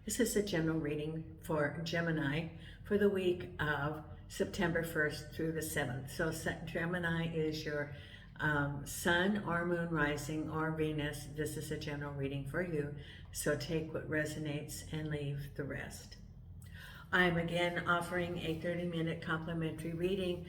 This is a general reading for Gemini for the week of September 1st through the 7th. So Gemini is your sun or moon rising or Venus. This is a general reading for you. So take what resonates and leave the rest. I'm again offering a 30-minute complimentary reading,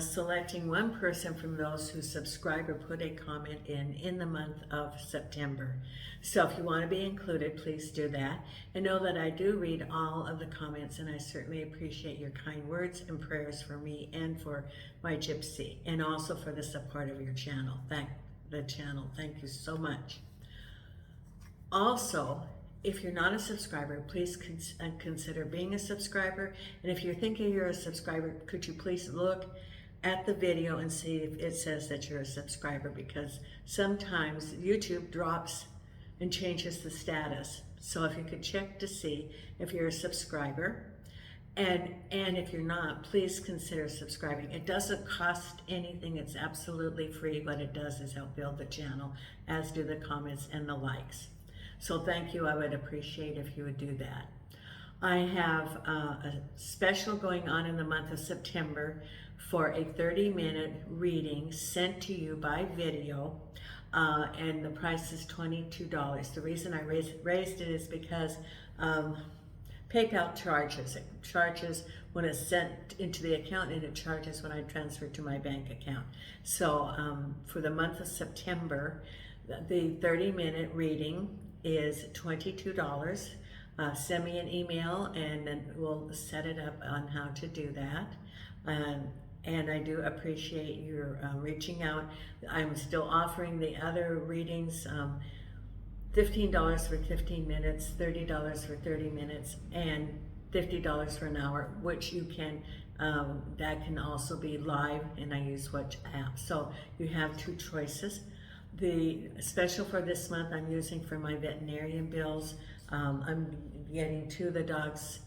selecting one person from those who subscribe or put a comment in the month of September. So if you want to be included, please do that. And know that I do read all of the comments, and I certainly appreciate your kind words and prayers for me and for my gypsy, and also for the support of your channel. Thank you so much. Also, if you're not a subscriber, please consider being a subscriber. And if you're thinking you're a subscriber, could you please look at the video and see if it says that you're a subscriber, because sometimes YouTube drops and changes the status. So if you could check to see if you're a subscriber. And if you're not, please consider subscribing. It doesn't cost anything. It's absolutely free. What it does is help build the channel, as do the comments and the likes. So thank you. I would appreciate if you would do that. I have a special going on in the month of September for a 30-minute reading sent to you by video, and the price is $22. The reason I raised it is because PayPal charges. It charges when it's sent into the account, and it charges when I transfer it to my bank account. So for the month of September, the 30-minute reading is $22. Send me an email and then we'll set it up on how to do that. And I do appreciate your reaching out. I'm still offering the other readings, $15 for 15 minutes, $30 for 30 minutes, and $50 for an hour, which you can, that can also be live, and I use WhatsApp. So you have two choices. The special for this month I'm using for my veterinarian bills. I'm getting two of the dogs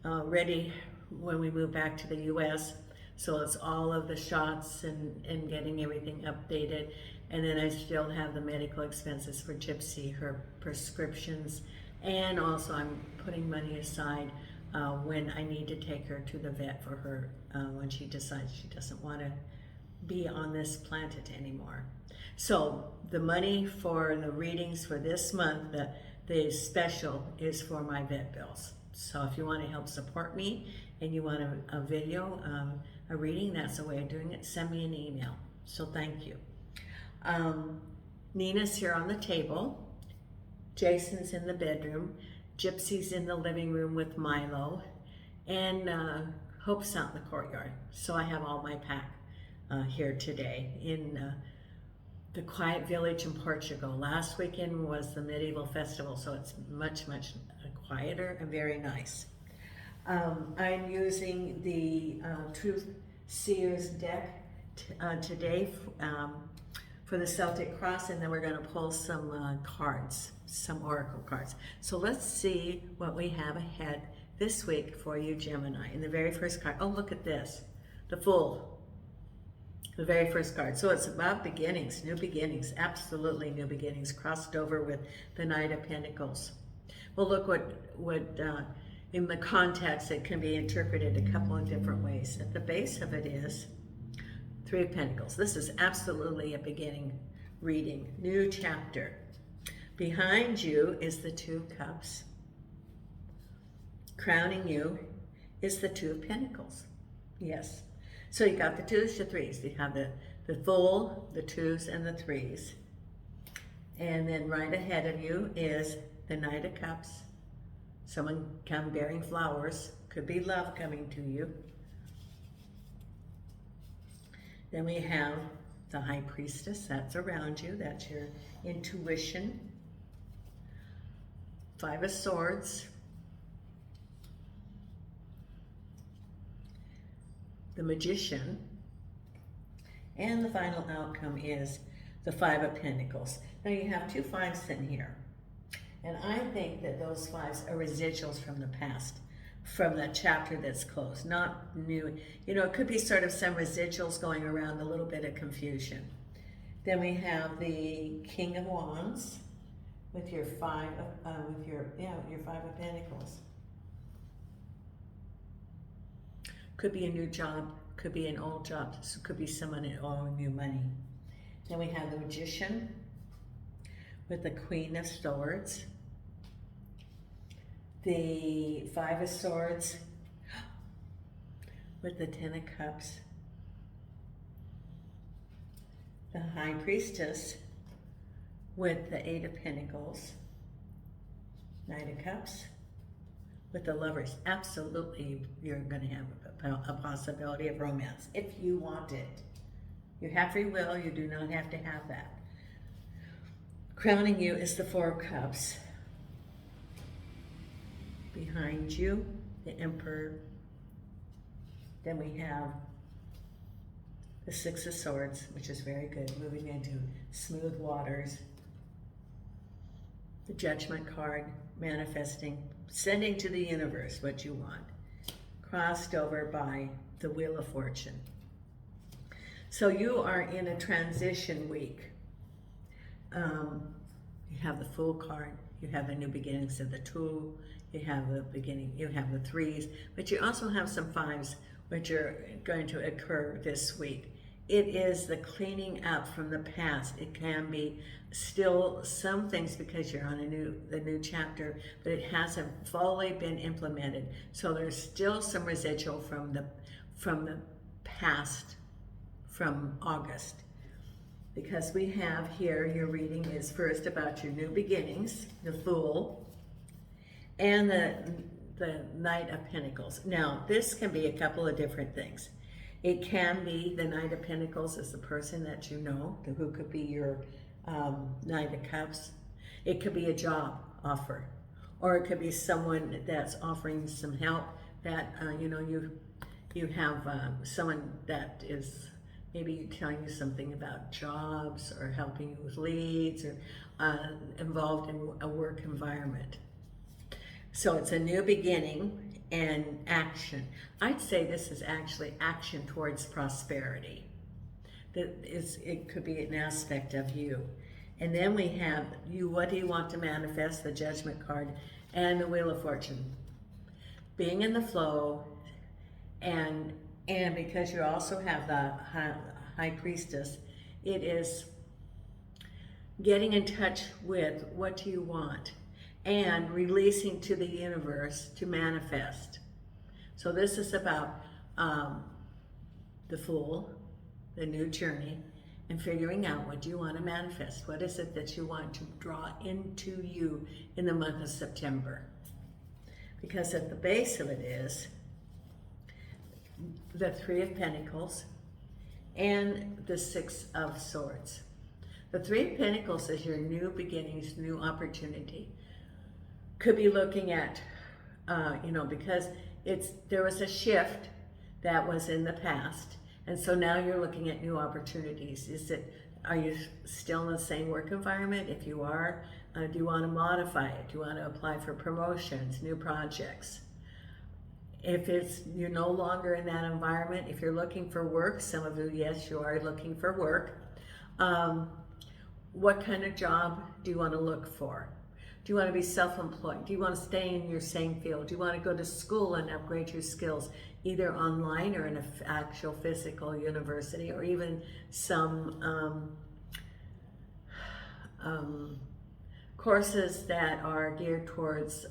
ready when we move back to the US. So it's all of the shots and getting everything updated. And then I still have the medical expenses for Gypsy, her prescriptions. And also I'm putting money aside when I need to take her to the vet for her, when she decides she doesn't want to be on this planet anymore. So the money for the readings for this month, the special is for my vet bills. So if you want to help support me and you want a video, a reading, that's a way of doing it. Send me an email. So thank you. Nina's here on the table. Jason's in the bedroom. Gypsy's in the living room with Milo. And Hope's out in the courtyard. So I have all my pack here today in the quiet village in Portugal. Last weekend was the medieval festival, so it's much quieter and very nice. I'm using the Truth Seers deck today for the Celtic Cross, and then we're going to pull some cards, some oracle cards. So let's see what we have ahead this week for you, Gemini. In the very first card, oh, look at this, the Fool. The very first card. So it's about beginnings, new beginnings, absolutely new beginnings, crossed over with the Knight of Pentacles. Well, look what in the context, it can be interpreted a couple of different ways. At the base of it is Three of Pentacles. This is absolutely a beginning reading, new chapter. Behind you is the Two of Cups. Crowning you is the Two of Pentacles. Yes. So you got the twos to threes. You have the Fool, the twos, and the threes. And then right ahead of you is the Knight of Cups. Someone come bearing flowers. Could be love coming to you. Then we have the High Priestess. That's around you. That's your intuition. Five of Swords. The Magician, and the final outcome is the Five of Pentacles. Now you have two fives in here, and I think that those fives are residuals from the past, from the chapter that's closed, not new. You know, it could be sort of some residuals going around, a little bit of confusion. Then we have the King of Wands, with your your 5 of Pentacles. Could be a new job, could be an old job, so could be someone owing you money. Then we have the Magician with the Queen of Swords, the 5 of Swords with the 10 of Cups, the High Priestess with the 8 of Pentacles, Knight of Cups, with the Lovers. Absolutely, you're going to have a possibility of romance if you want it. You have free will, you do not have to have that. Crowning you is the 4 of Cups. Behind you, the Emperor. Then we have the 6 of Swords, which is very good, moving into smooth waters. The Judgment card, manifesting, sending to the universe what you want. Crossed over by the Wheel of Fortune. So you are in a transition week. You have the Fool card, you have the new beginnings of the 2, you have the beginning, you have the 3s, but you also have some 5s which are going to occur this week. It is the cleaning up from the past. It can be still some things because you're on the new chapter, but it hasn't fully been implemented. So there's still some residual from the past, from August. Because we have here, your reading is first about your new beginnings, the Fool, and the Knight of Pentacles. Now, this can be a couple of different things. It can be the Knight of Pentacles is the person that you know, who could be your Knight of Cups. It could be a job offer, or it could be someone that's offering some help that, you have someone that is maybe telling you something about jobs or helping you with leads or involved in a work environment. So it's a new beginning and action. I'd say this is actually action towards prosperity. It could be an aspect of you. And then we have you, what do you want to manifest? The Judgment card and the Wheel of Fortune. Being in the flow, and because you also have the High Priestess, it is getting in touch with what do you want and releasing to the universe to manifest. So this is about the Fool, the new journey, and figuring out what do you want to manifest. What is it that you want to draw into you in the month of September? Because at the base of it is the 3 of Pentacles and the 6 of Swords. The 3 of Pentacles is your new beginnings, new opportunity. Could be looking at, because there was a shift that was in the past, and so now you're looking at new opportunities. Are you still in the same work environment? If you are, do you want to modify it? Do you want to apply for promotions, new projects? If you're no longer in that environment, if you're looking for work, some of you, yes, you are looking for work. What kind of job do you want to look for? Do you want to be self-employed? Do you want to stay in your same field? Do you want to go to school and upgrade your skills, either online or in an actual physical university, or even some courses that are geared towards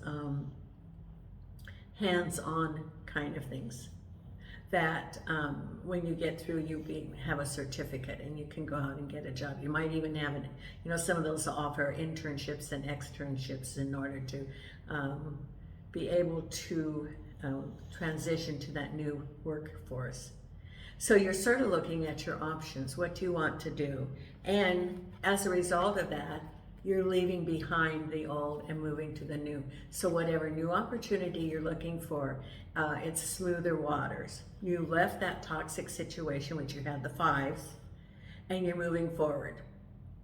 hands-on kind of things that when you get through, you have a certificate and you can go out and get a job. You might even have some of those offer internships and externships in order to be able to transition to that new workforce. So you're sort of looking at your options. What do you want to do? And as a result of that, you're leaving behind the old and moving to the new. So whatever new opportunity you're looking for, it's smoother waters. You left that toxic situation, which you had the 5s, and you're moving forward,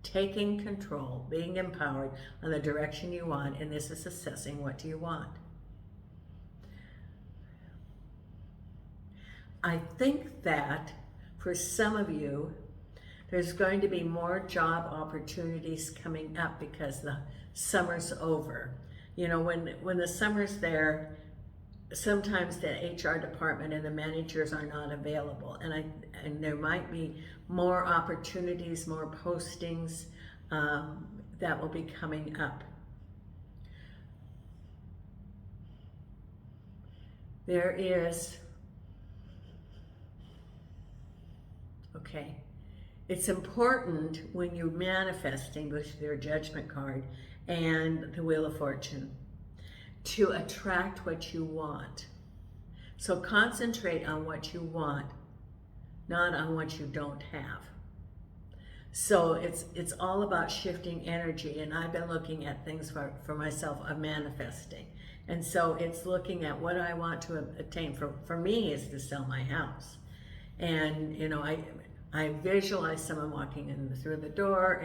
taking control, being empowered on the direction you want, and this is assessing what do you want. I think that for some of you, There's going to be more job opportunities coming up because the summer's over. You know, when the summer's there, sometimes the HR department and the managers are not available, and there might be more opportunities, more postings that will be coming up. There is, okay, it's important when you're manifesting with your Judgment card and the Wheel of Fortune to attract what you want. So concentrate on what you want, not on what you don't have. So it's all about shifting energy, and I've been looking at things for myself of manifesting. And so it's looking at what I want to attain. For me, is to sell my house. And, you know, I visualize someone walking in through the door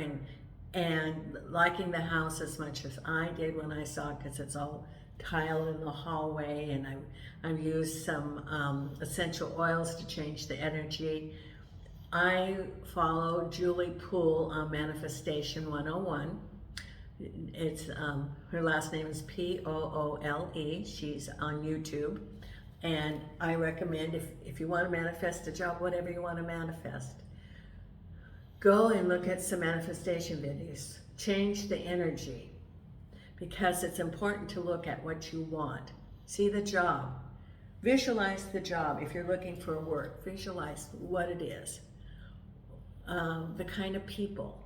and liking the house as much as I did when I saw it, because it's all tile in the hallway, and I've used some essential oils to change the energy. I follow Julie Poole on Manifestation 101. It's her last name is Poole. She's on YouTube, and I recommend if you want to manifest a job, whatever you want to manifest, go and look at some manifestation videos. Change the energy, because it's important to look at what you want. See the job. Visualize the job. If you're looking for work, visualize what it is. The kind of people.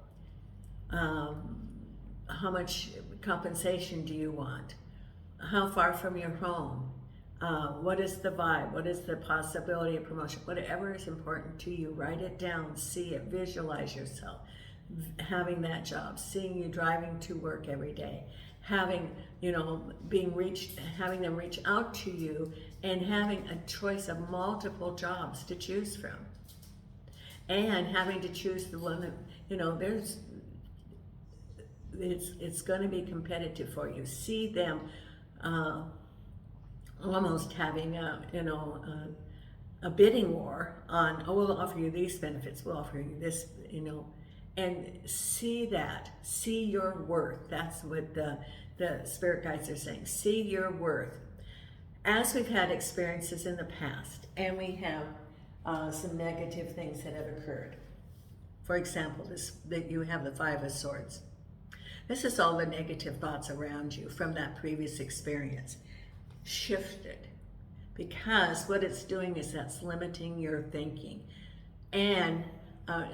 How much compensation do you want? How far from your home? What is the vibe? What is the possibility of promotion? Whatever is important to you, write it down, see it, visualize yourself having that job, seeing you driving to work every day, having, you know, having them reach out to you, and having a choice of multiple jobs to choose from, and having to choose the one that, you know, it's going to be competitive for you. See them almost having a bidding war on, oh, we'll offer you these benefits, we'll offer you this, you know, and see your worth. That's what the spirit guides are saying. See your worth. As we've had experiences in the past, and we have some negative things that have occurred. For example, that you have the Five of Swords. This is all the negative thoughts around you from that previous experience. Shifted. Because what it's doing is that's limiting your thinking. And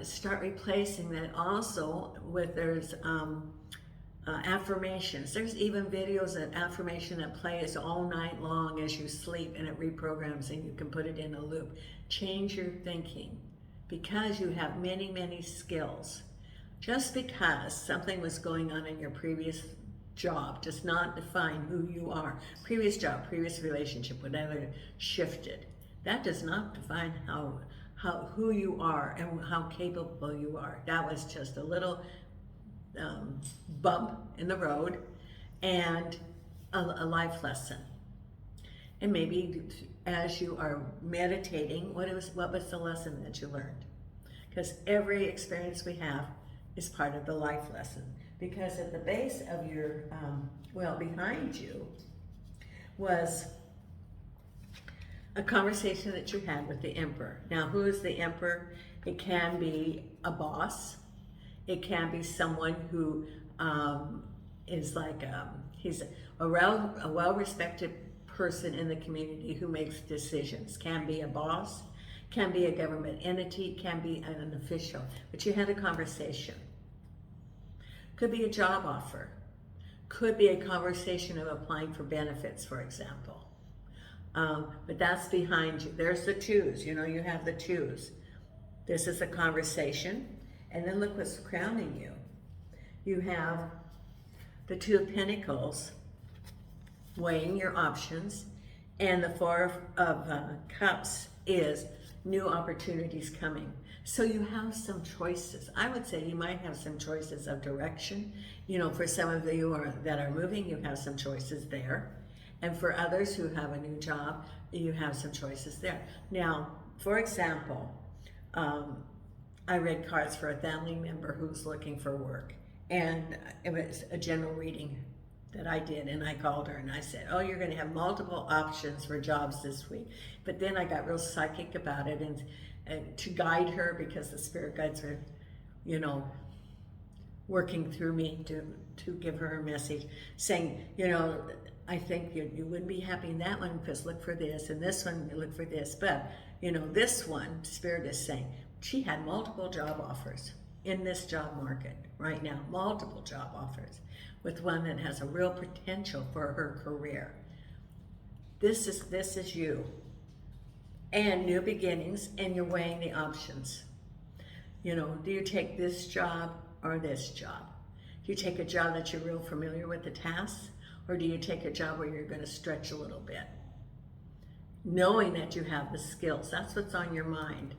start replacing that also with, there's affirmations. There's even videos of affirmation that plays all night long as you sleep, and it reprograms, and you can put it in a loop. Change your thinking, because you have many, many skills. Just because something was going on in your previous job does not define who you are. Previous job, previous relationship, whatever shifted, that does not define who you are and how capable you are. That was just a little bump in the road and a life lesson. And maybe as you are meditating, what was the lesson that you learned? Because every experience we have is part of the life lesson. Because at the base of your, behind you was a conversation that you had with the Emperor. Now, who is the Emperor? It can be a boss. It can be someone who is like, he's a well-respected person in the community who makes decisions. Can be a boss, can be a government entity, can be an official. But you had a conversation. Could be a job offer. Could be a conversation of applying for benefits, for example. But that's behind you. There's the twos, you know, you have the twos. This is a conversation. And then look what's crowning you. You have the Two of Pentacles, weighing your options. And the Four of Cups is new opportunities coming. So you have some choices. I would say you might have some choices of direction. You know, for some of you that are moving, you have some choices there. And for others who have a new job, you have some choices there. Now, for example, I read cards for a family member who's looking for work, and it was a general reading that I did, and I called her and I said, oh, you're going to have multiple options for jobs this week. But then I got real psychic about it, and to guide her, because the spirit guides are, you know, working through me to give her a message, saying, you know, I think you wouldn't be happy in that one because look for this, and this one, look for this. But, you know, this one, Spirit is saying, she had multiple job offers in this job market right now, multiple job offers, with one that has a real potential for her career. This is you. And new beginnings, and you're weighing the options. You know, do you take this job or this job? Do you take a job that you're real familiar with the tasks, or do you take a job where you're going to stretch a little bit? Knowing that you have the skills, that's what's on your mind.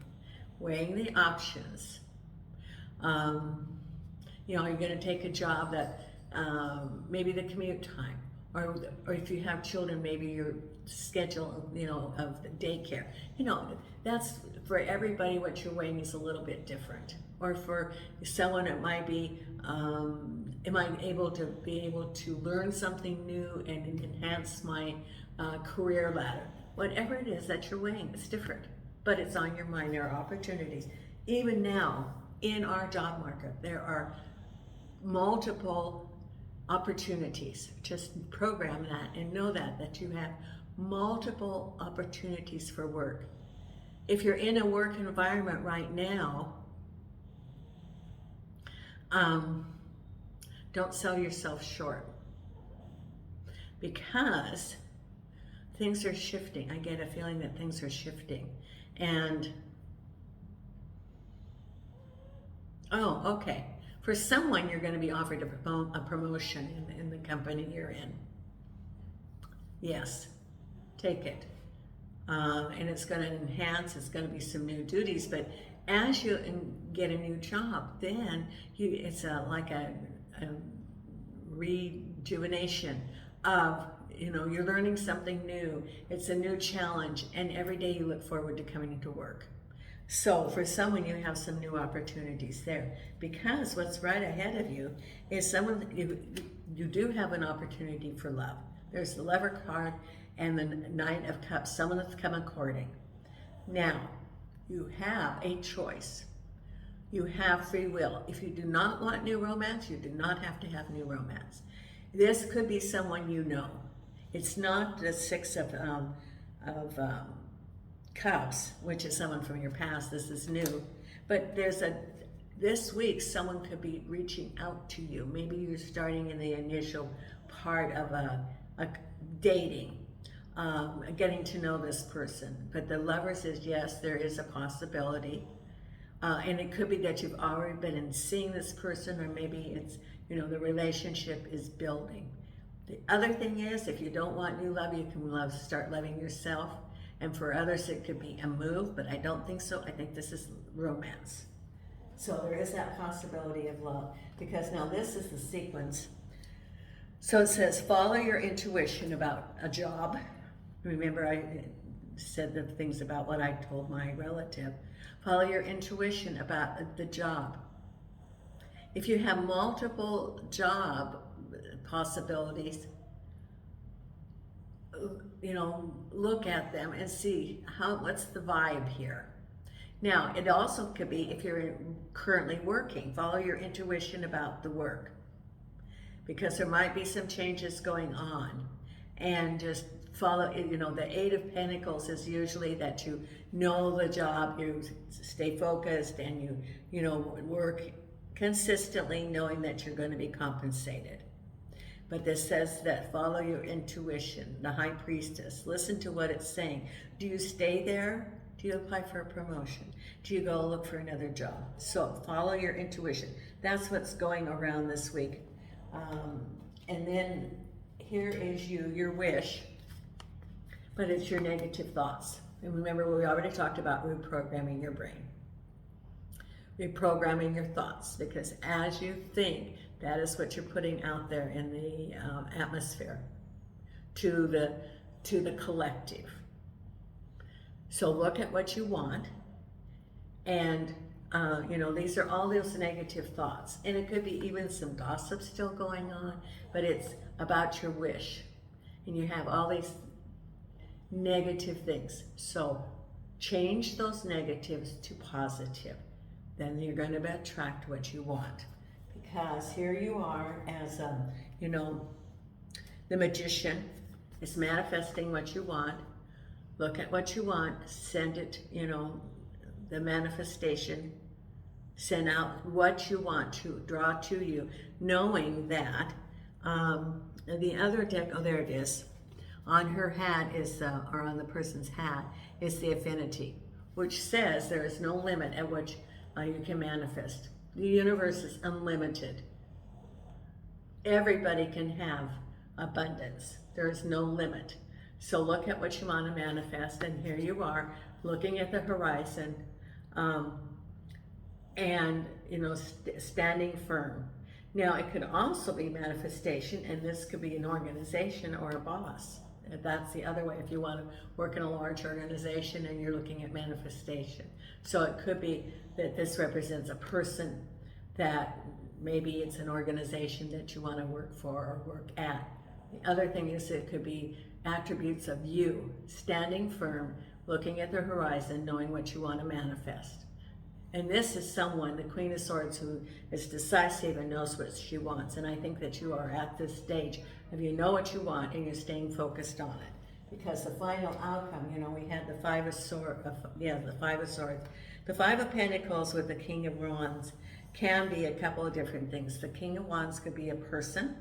Weighing the options. You know, you're going to take a job that maybe the commute time, or if you have children, maybe your schedule, you know, of the daycare. You know, that's for everybody. What you're weighing is a little bit different. Or for someone, it might be, am I able to learn something new and enhance my career ladder? Whatever it is that you're weighing, it's different, but it's on your mind. There are opportunities. Even now, in our job market, there are multiple opportunities. Just program that and know that you have multiple opportunities for work. If you're in a work environment right now, don't sell yourself short, because things are shifting. I get a feeling that things are shifting. And, oh, okay. For someone, you're going to be offered a promotion in the company you're in. Yes, take it. And it's going to enhance, it's going to be some new duties, but as you get a new job, then it's like a rejuvenation of, you know, you're learning something new. It's a new challenge, and every day you look forward to coming to work. So for someone, you have some new opportunities there, because what's right ahead of you is someone, you do have an opportunity for love. There's the Lover card and the Knight of Cups, someone that's come courting. Now, you have a choice. You have free will. If you do not want new romance, you do not have to have new romance. This could be someone you know. It's not the Six of Cups, which is someone from your past. This is new. But this week, someone could be reaching out to you. Maybe you're starting in the initial part of a dating, getting to know this person. But the Lover says, yes, there is a possibility. And it could be that you've already been seeing this person, or maybe it's, you know, the relationship is building. The other thing is, if you don't want new love, you can start loving yourself. And for others, it could be a move, but I don't think so. I think this is romance. So there is that possibility of love, because now this is the sequence. So it says, follow your intuition about a job. Remember, I said the things about what I told my relative. Follow your intuition about the job. If you have multiple job possibilities, you know, look at them and see what's the vibe here. Now, it also could be, if you're currently working, follow your intuition about the work, because there might be some changes going on, and just follow, you know, the Eight of Pentacles is usually that you know the job, you stay focused, and you know, work consistently, knowing that you're going to be compensated. But this says that follow your intuition, the High Priestess. Listen to what it's saying. Do you stay there? Do you apply for a promotion? Do you go look for another job? So follow your intuition. That's what's going around this week. And then here is your wish, but it's your negative thoughts. And remember, we already talked about reprogramming your brain. Reprogramming your thoughts, because as you think, that is what you're putting out there in the atmosphere to the collective. So look at what you want and You know, these are all those negative thoughts. And it could be even some gossip still going on, but it's about your wish. And you have all these negative things. So change those negatives to positive. Then you're going to attract what you want. Because here you are as, you know, the magician is manifesting what you want. Look at what you want, send it, you know, the manifestation, send out what you want to draw to you, knowing that the other deck, oh, there it is. On her hat is, or on the person's hat, is the affinity, which says there is no limit at which you can manifest. The universe is unlimited. Everybody can have abundance. There is no limit. So look at what you want to manifest, and here you are looking at the horizon, and you know, standing firm. Now it could also be manifestation, and this could be an organization or a boss. That's the other way if you want to work in a large organization and you're looking at manifestation. So it could be that this represents a person, that maybe it's an organization that you want to work for or work at. The other thing is it could be attributes of you, standing firm, looking at the horizon, knowing what you want to manifest. And this is someone, the Queen of Swords, who is decisive and knows what she wants. And I think that you are at this stage of you know what you want and you're staying focused on it. Because the final outcome, you know, we had the Five of Swords, the Five of Swords. The Five of Pentacles with the King of Wands can be a couple of different things. The King of Wands could be a person.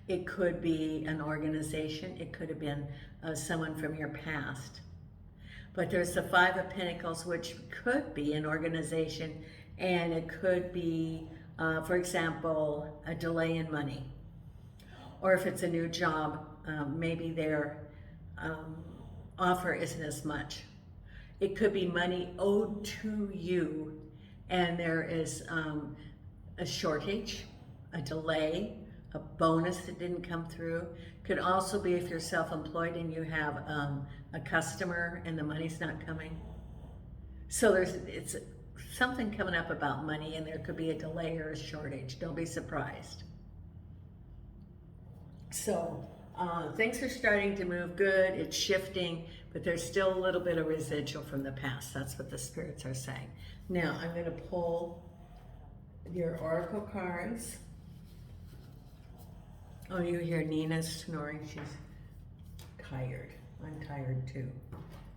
It could be an organization. It could have been someone from your past. But there's the Five of Pentacles, which could be an organization, and it could be, for example, a delay in money. Or if it's a new job, maybe their offer isn't as much. It could be money owed to you, and there is a shortage, a delay, a bonus that didn't come through. Could also be if you're self-employed and you have a customer and the money's not coming. So it's something coming up about money, and there could be a delay or a shortage. Don't be surprised. So things are starting to move good. It's shifting, but there's still a little bit of residual from the past. That's what the spirits are saying. Now I'm going to pull your oracle cards. Oh, you hear Nina snoring. She's tired. I'm tired too.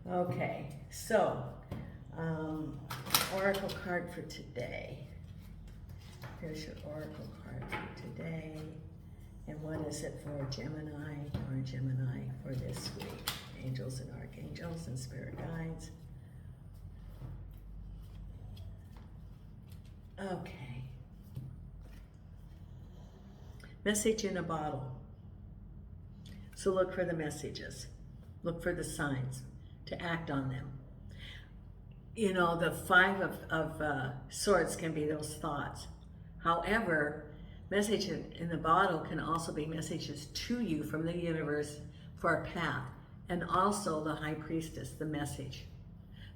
Okay, so oracle card for today. Here's your oracle card for today. And what is it for Gemini or Gemini for this week? Angels and archangels and spirit guides. Okay. Message in a bottle. So look for the messages. Look for the signs to act on them. You know, the Five of Swords can be those thoughts. However, message in the bottle can also be messages to you from the universe for a path, and also the High Priestess, the message.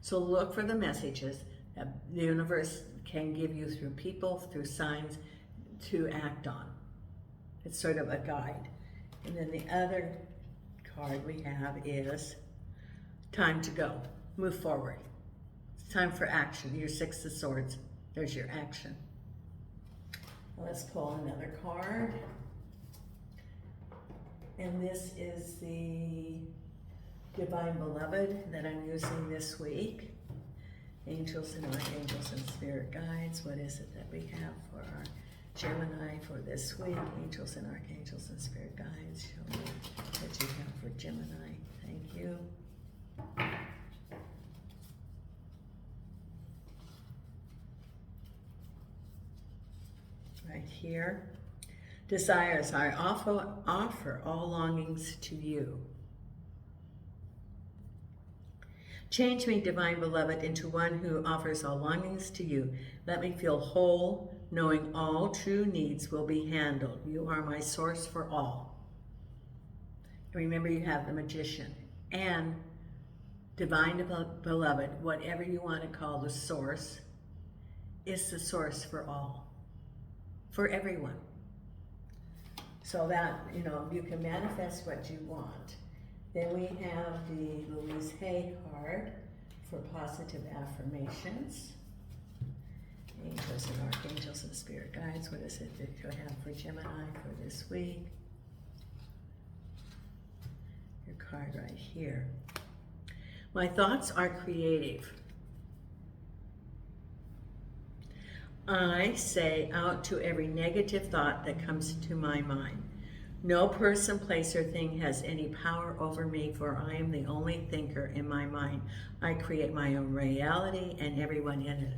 So look for the messages that the universe can give you through people, through signs to act on. It's sort of a guide. And then the other card we have is time to go. Move forward. It's time for action. Your Six of Swords. There's your action. Let's pull another card. And this is the Divine Beloved that I'm using this week. Angels and archangels and spirit guides. What is it that we have for our Gemini for this week? Angels and archangels and spirit guides. Show me what you have for Gemini. Thank you. Right here. Desires. I offer all longings to you. Change me, Divine Beloved, into one who offers all longings to you. Let me feel whole, knowing all true needs will be handled. You are my source for all. Remember, you have the Magician and Divine Beloved, whatever you want to call the source, is the source for all, for everyone. So that, you know, you can manifest what you want. Then we have the Louise Hay card for positive affirmations. Angels and archangels and spirit guides. What is it that you have for Gemini for this week? Your card right here. My thoughts are creative. I say out to every negative thought that comes into my mind. No person, place, or thing has any power over me, for I am the only thinker in my mind. I create my own reality and everyone in it.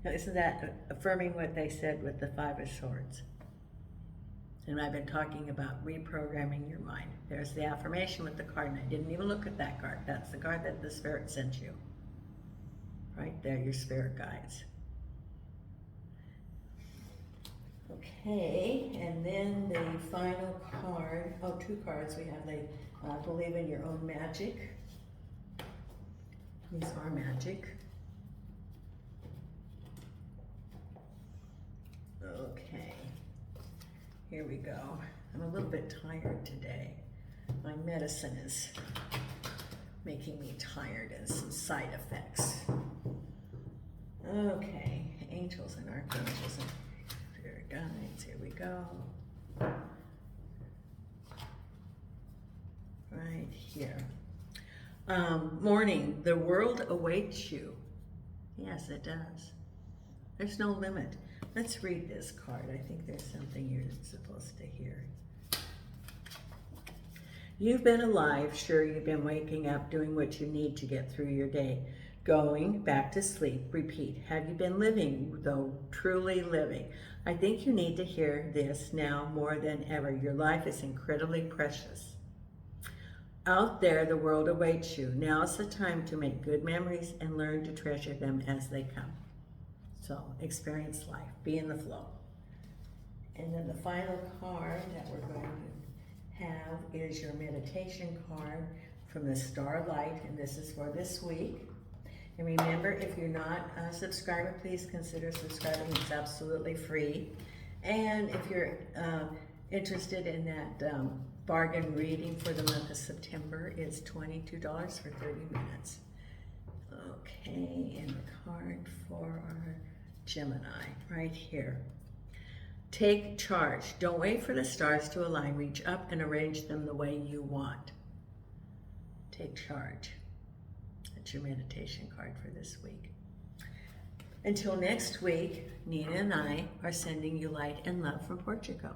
Now, isn't that affirming what they said with the Five of Swords? And I've been talking about reprogramming your mind. There's the affirmation with the card, and I didn't even look at that card. That's the card that the Spirit sent you. Right there, your spirit guides. Okay, and then the final card, oh, two cards we have. They believe in your own magic. These are magic. Okay, here we go. I'm a little bit tired today. My medicine is making me tired and some side effects. Okay, angels and archangels and spirit guides, here we go. Right here. Morning, the world awaits you. Yes, it does. There's no limit. Let's read this card. I think there's something you're supposed to hear. You've been alive. Sure, you've been waking up, doing what you need to get through your day. Going back to sleep. Repeat. Have you been living, though truly living? I think you need to hear this now more than ever. Your life is incredibly precious. Out there, the world awaits you. Now is the time to make good memories and learn to treasure them as they come. So, experience life. Be in the flow. And then the final card that we're going to have is your meditation card from the Starlight, and this is for this week. And remember, if you're not a subscriber, please consider subscribing. It's absolutely free. And if you're interested in that bargain reading for the month of September, it's $22 for 30 minutes. Okay, and the card for our Gemini right here. Take charge. Don't wait for the stars to align. Reach up and arrange them the way you want. Take charge. That's your meditation card for this week. Until next week, Nina and I are sending you light and love from Portugal.